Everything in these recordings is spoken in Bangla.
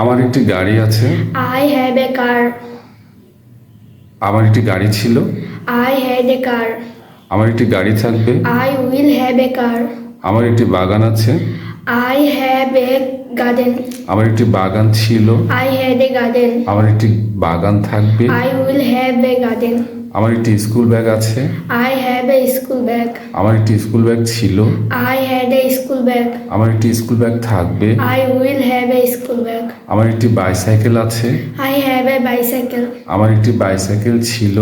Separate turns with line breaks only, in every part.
আমার একটি গাড়ি আছে।
I have a car.
আমার একটি গাড়ি ছিল।
I had a car.
আমার একটি গাড়ি থাকবে।
I will have a car.
আমার একটি বাগান আছে।
I have a garden.
আমার একটি বাগান ছিল।
I had a garden.
আমার একটি বাগান থাকবে।
I will have a garden.
আমার একটি স্কুল ব্যাগ আছে।
I have a school bag.
আমার একটি স্কুল ব্যাগ ছিল।
I had a school bag.
আমার একটি স্কুল ব্যাগ থাকবে।
I will have a school bag.
আমার একটি বাইসাইকেল আছে।
I have a bicycle.
আমার একটি বাইসাইকেল ছিল।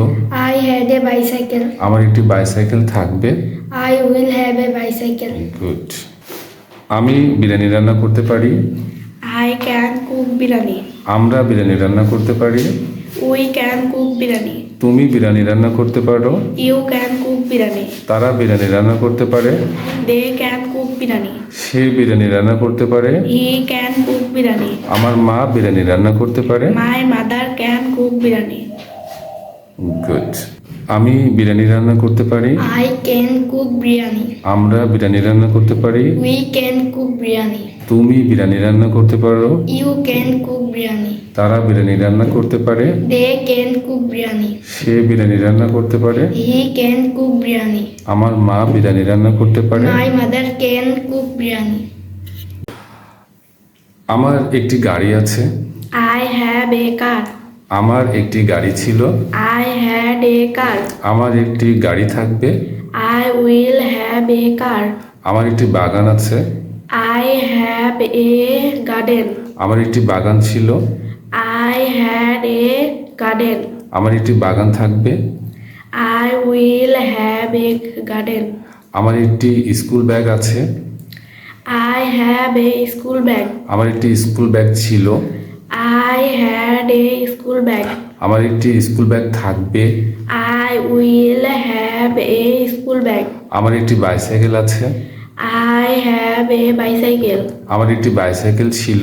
I had a bicycle.
আমার একটি বাইসাইকেল থাকবে।
I will have a bicycle.
Good. আমি বিরিয়ানি রান্না করতে পারি।
I can cook biryani.
আমরা বিরিয়ানি রান্না করতে পারি।
We can cook biryani.
তুমি বিরিয়ানি রান্না করতে পারো।
You can cook biryani.
তারা বিরিয়ানি রান্না করতে পারে।
They can cook biryani.
সে বিরিয়ানি রান্না করতে পারে।
He can cook biryani.
আমার মা বিরিয়ানি রান্না করতে পারে।
My mother can cook biryani.
Good. আমি বিরিয়ানি রান্না করতে পারি।
I can cook biryani.
আমরা বিরিয়ানি রান্না করতে পারি।
We can cook biryani.
তুমি বিরিয়ানি রান্না করতে পারো।
You can cook biryani.
তারা বিরিয়ানি রান্না করতে পারে।
They can cook biryani.
সে বিরিয়ানি রান্না করতে পারে।
He can cook biryani.
আমার মা বিরিয়ানি রান্না করতে পারে।
My mother can cook biryani.
আমার একটি গাড়ি আছে।
I have a car.
আমার একটি গাড়ি ছিল।
I had a car.
আমার একটি গাড়ি থাকবে।
I will have a car.
আমার একটি বাগান আছে।
I have a garden.
আমার একটি বাগান ছিল।
I had a garden.
আমার একটি বাগান থাকবে।
I will have a garden.
আমার একটি স্কুল ব্যাগ আছে।
I have a school bag.
আমার একটি স্কুল ব্যাগ ছিল।
I had a school bag.
আমার একটি স্কুল ব্যাগ থাকবে।
I will have a school bag.
আমার একটি বাইসাইকেল আছে।
I have a bicycle.
আমার একটি বাইসাইকেল ছিল।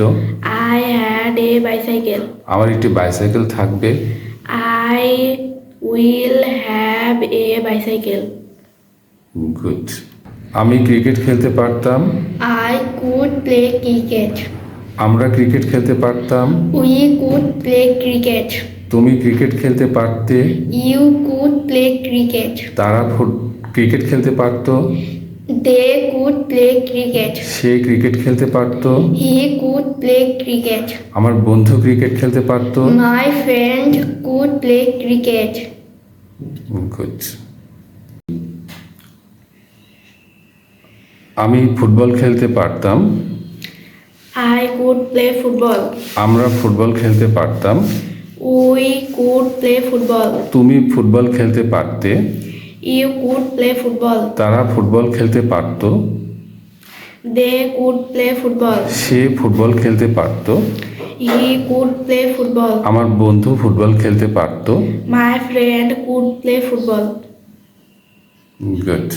I had a bicycle.
আমার একটি বাইসাইকেল থাকবে।
I will have a bicycle.
Good. আমি ক্রিকেট খেলতে পারতাম।
I could play cricket.
আমরা ক্রিকেট খেলতে পারতাম।
We could play cricket.
তুমি ক্রিকেট খেলতে পারতে।
You could play cricket.
তারা ক্রিকেট খেলতে পারত।
They could play cricket.
Say cricket খেলতে পারত।
He could play cricket.
আমার বন্ধু ক্রিকেট খেলতে পারত।
My friend could play cricket.
Good. আমি ফুটবল খেলতে পারতাম।
I could play football.
আমরা ফুটবল খেলতে পারতাম।
We could play football.
তুমি ফুটবল খেলতে পারতে।
You could play football.
তারা ফুটবল খেলতে পারত।
They could play football.
Say football খেলতে পারত।
He could play football.
আমার বন্ধু ফুটবল খেলতে পারত।
My friend could play football.
Good.